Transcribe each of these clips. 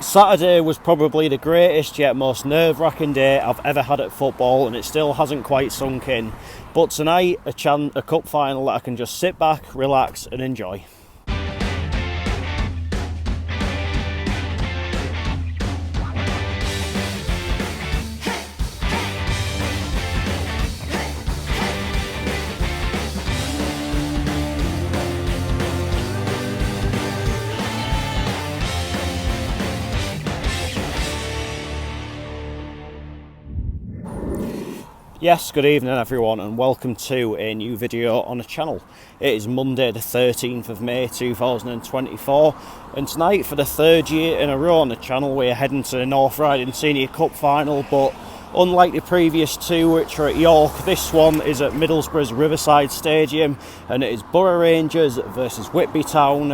Saturday was probably the greatest yet most nerve-wracking day I've ever had at football, and it still hasn't quite sunk in. But tonight, a cup final that I can just sit back, relax and enjoy. Yes, good evening everyone and welcome to a new video on the channel. It is Monday the 13th of May 2024 and tonight for the third year in a row on the channel we're heading to the North Riding Senior Cup final, but unlike the previous two which are at York, this one is at Middlesbrough's Riverside Stadium and it is Boro Rangers versus Whitby Town.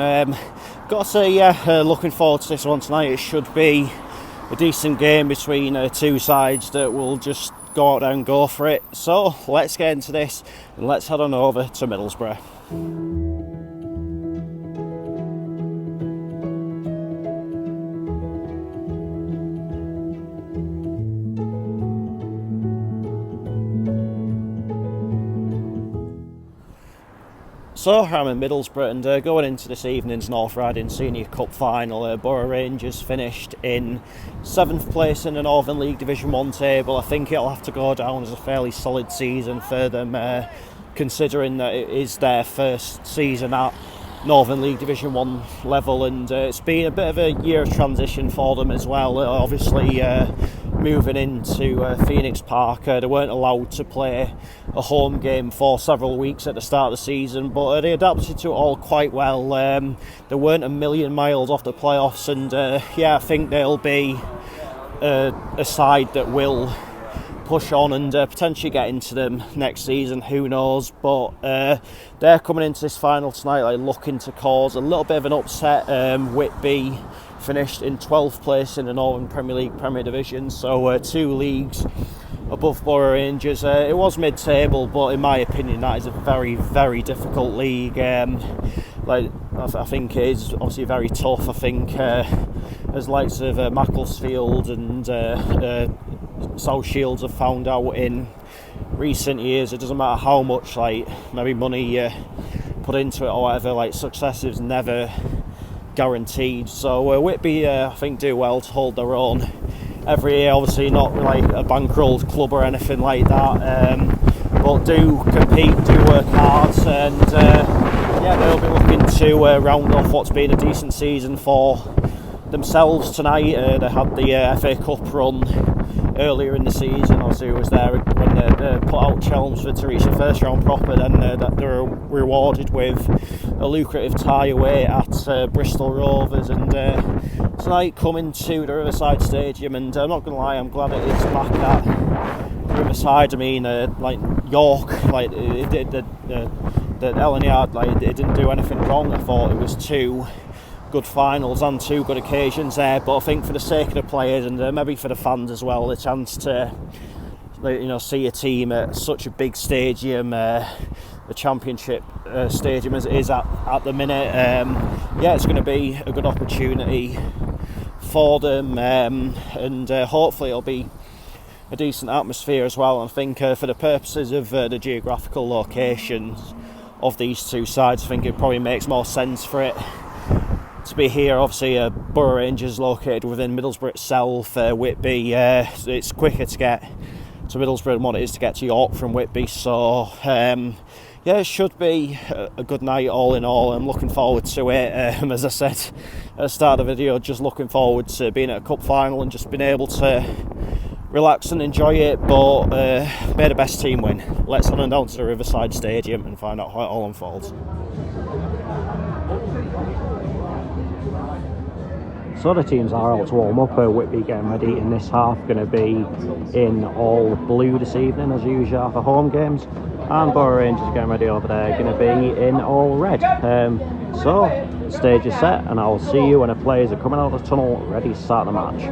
Got to say, looking forward to this one tonight. It should be a decent game between two sides that will just go out there and go for it. So let's get into this and let's head on over to Middlesbrough. So I'm in Middlesbrough and going into this evening's North Riding Senior Cup final, Boro Rangers finished in 7th place in the Northern League Division 1 table. I think it'll have to go down as a fairly solid season for them, considering that it is their first season at Northern League Division 1 level, and it's been a bit of a year of transition for them as well. Obviously moving into Phoenix Park, they weren't allowed to play a home game for several weeks at the start of the season, but they adapted to it all quite well. They weren't a million miles off the playoffs, and I think they'll be a side that will push on and potentially get into them next season, who knows. But they're coming into this final tonight looking to cause a little bit of an upset. Whitby finished in 12th place in the Northern Premier League Premier Division, so 2 leagues above Boro Rangers. It was mid-table, but in my opinion that is a very, very difficult league. I think it is obviously very tough. I think as likes of Macclesfield and South Shields have found out in recent years, it doesn't matter how much maybe money you put into it or whatever, success is never guaranteed. So Whitby I think do well to hold their own every year. Obviously not a bankrolled club or anything like that, but do compete, do work hard, and they'll be looking to round off what's been a decent season for themselves tonight. They had the FA Cup run earlier in the season. Obviously was there when they put out Chelmsford to reach the first round proper, then they were rewarded with a lucrative tie away at Bristol Rovers, and tonight coming to the Riverside Stadium, and I'm not going to lie, I'm glad it is back at Riverside. I mean, York, the Ellen Yard, it didn't do anything wrong. I thought it was 2 good finals and 2 good occasions there, but I think for the sake of the players and maybe for the fans as well, the chance to see a team at such a big stadium, the Championship stadium as it is at the minute, it's going to be a good opportunity for them, and hopefully it'll be a decent atmosphere as well. And I think for the purposes of the geographical locations of these two sides, I think it probably makes more sense for it to be here. Obviously Boro Rangers located within Middlesbrough itself. Whitby, it's quicker to get to Middlesbrough than what it is to get to York from Whitby, so it should be a good night all in all. I'm looking forward to it. As I said at the start of the video, just looking forward to being at a cup final and just being able to relax and enjoy it, but may the best team win. Let's head on down to the Riverside Stadium and find out how it all unfolds. So the teams are out to warm up. Whitby getting ready in this half, going to be in all blue this evening as usual for home games, and Boro Rangers getting ready over there, going to be in all red. So the stage is set and I'll see you when the players are coming out of the tunnel ready to start the match.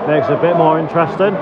Makes it a bit more interesting.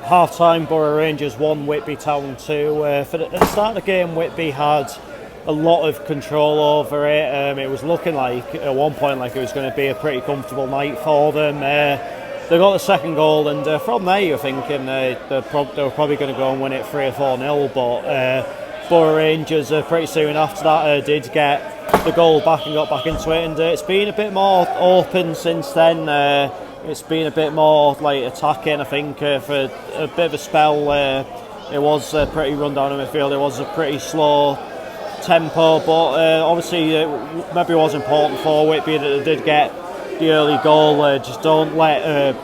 Half-time, Boro Rangers 1, Whitby Town 2. At the start of the game, Whitby had a lot of control over it. It was looking like, at one point, like it was going to be a pretty comfortable night for them. They got the second goal, and from there you're thinking they were probably going to go and win it 3 or 4-0, but Boro Rangers pretty soon after that did get the goal back and got back into it, and it's been a bit more open since then. It's been a bit more like attacking, I think, for a bit of a spell. It was pretty run down in midfield. It was a pretty slow tempo, but obviously maybe it was important for Whitby that they did get the early goal. Just don't let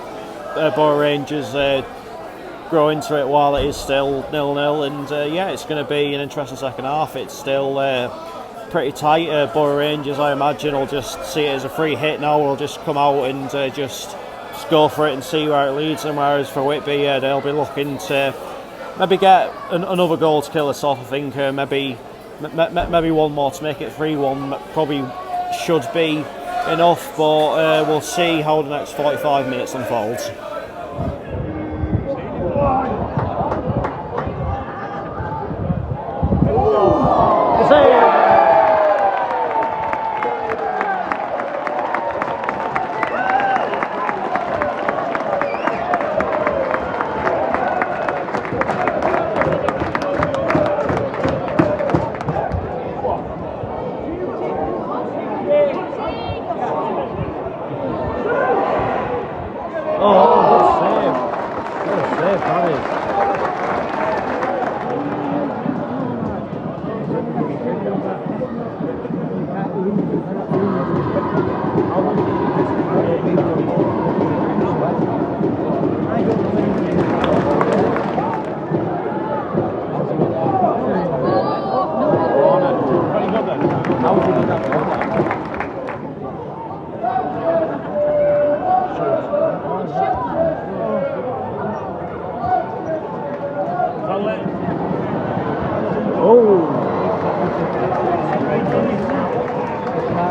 Boro Rangers grow into it while it is still 0-0, and yeah, it's going to be an interesting second half. It's still pretty tight. Boro Rangers, I imagine, will just see it as a free hit now. We'll just come out and just go for it and see where it leads them. Whereas for Whitby, they'll be looking to maybe get another goal to kill us off. I think maybe one more to make it 3-1 probably should be enough, but we'll see how the next 45 minutes unfolds.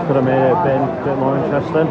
Could have made it a bit more interesting.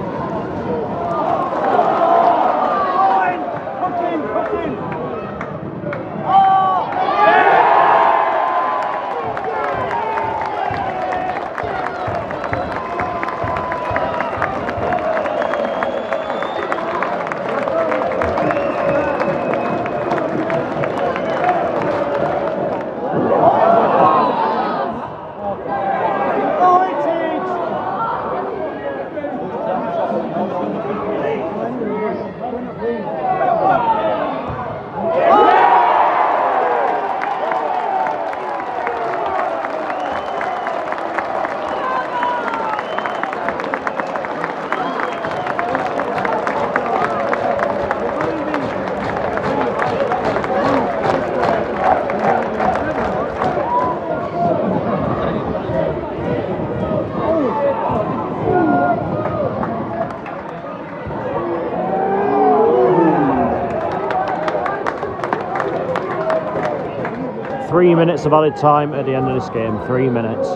3 minutes of added time at the end of this game. 3 minutes.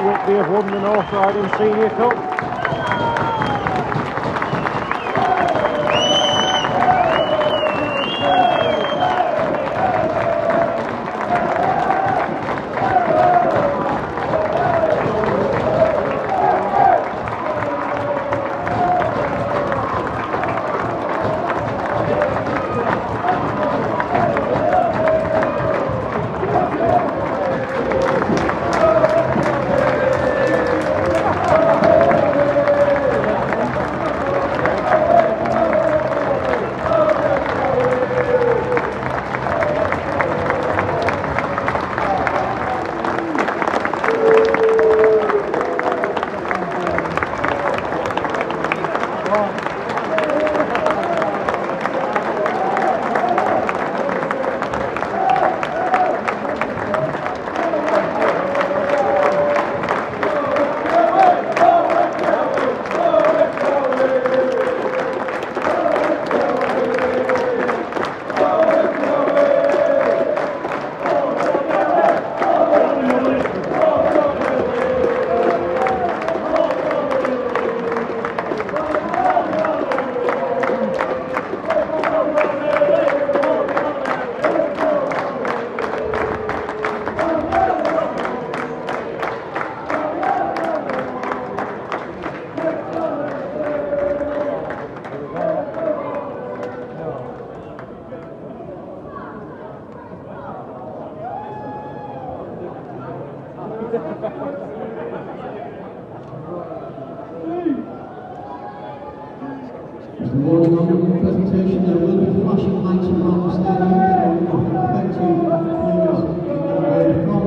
Whitby have won the North Riding Senior Cup. Presentation, there will be flashing lights around the stadium, so expect to players from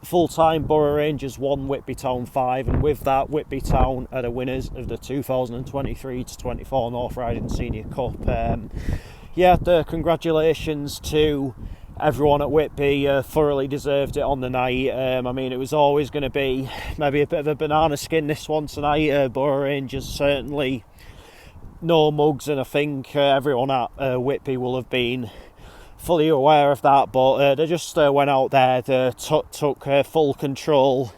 Full-time Boro Rangers 1, Whitby Town 5, and with that Whitby Town are the winners of the 2023-24 North Riding Senior Cup. Congratulations to everyone at Whitby. Thoroughly deserved it on the night. I mean, it was always going to be maybe a bit of a banana skin this one tonight. Boro Rangers certainly no mugs, and I think everyone at Whitby will have been fully aware of that, but they just went out there, they took full control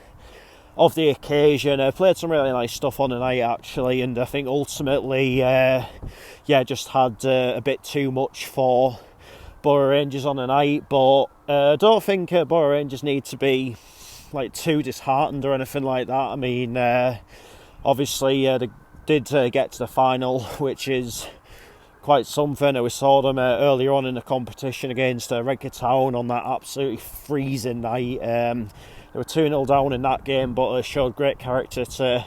of the occasion, played some really nice stuff on the night actually, and I think ultimately just had a bit too much for Boro Rangers on the night, but I don't think Boro Rangers need to be like too disheartened or anything like that. I mean, obviously they did get to the final, which is quite something. We saw them earlier on in the competition against Redcar Town on that absolutely freezing night. They were 2-0 down in that game, but showed great character to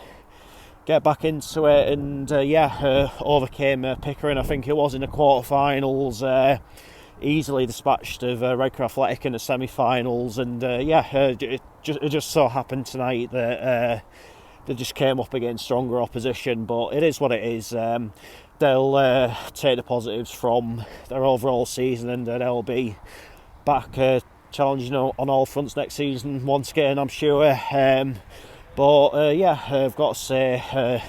get back into it, and overcame Pickering, I think it was, in the quarterfinals. Easily dispatched of Redcar Athletic in the semi-finals, and it just so happened tonight that they just came up against stronger opposition, but it is what it is. They'll take the positives from their overall season, and they'll be back challenging on all fronts next season once again, I'm sure. I've got to say,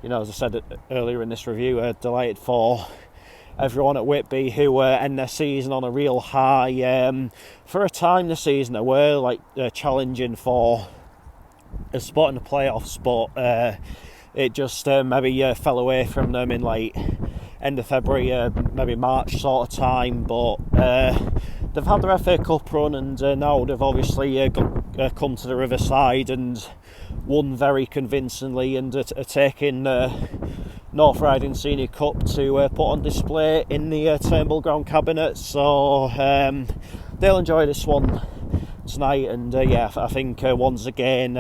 you know, as I said earlier in this review, delighted for everyone at Whitby who end their season on a real high. For a time this season, they were like challenging for a spot in the playoffs, but it just maybe fell away from them in like end of February, maybe March sort of time. But they've had their FA Cup run, and now they've obviously come to the Riverside and won very convincingly, and are taking North Riding Senior Cup to put on display in the Turnbull Ground cabinet. So they'll enjoy this one tonight, and I think once again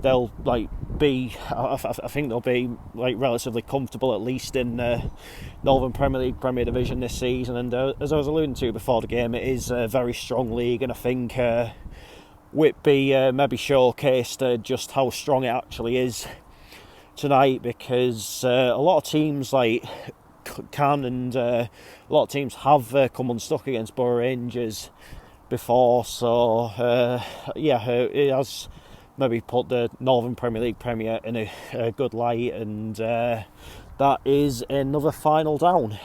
they'll like be. I think they'll be like relatively comfortable, at least in Northern Premier League Premier Division this season. And as I was alluding to before the game, it is a very strong league, and I think Whitby maybe showcased just how strong it actually is tonight, because a lot of teams like can and a lot of teams have come unstuck against Boro Rangers before. So it has maybe put the Northern Premier League Premier in a good light, and that is another final down.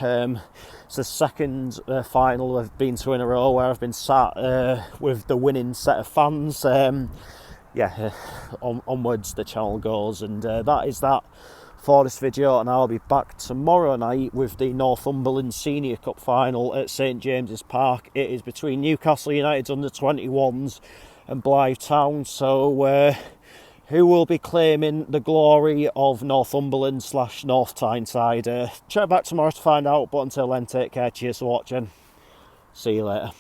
It's the second final I've been to in a row where I've been sat with the winning set of fans. Onwards the channel goes, and that is that for this video, and I'll be back tomorrow night with the Northumberland Senior Cup final at St James's Park. It is between Newcastle United's under-21s and Blythe Town, so who will be claiming the glory of Northumberland / North Tyneside? Check back tomorrow to find out, but until then, take care, cheers for watching, see you later.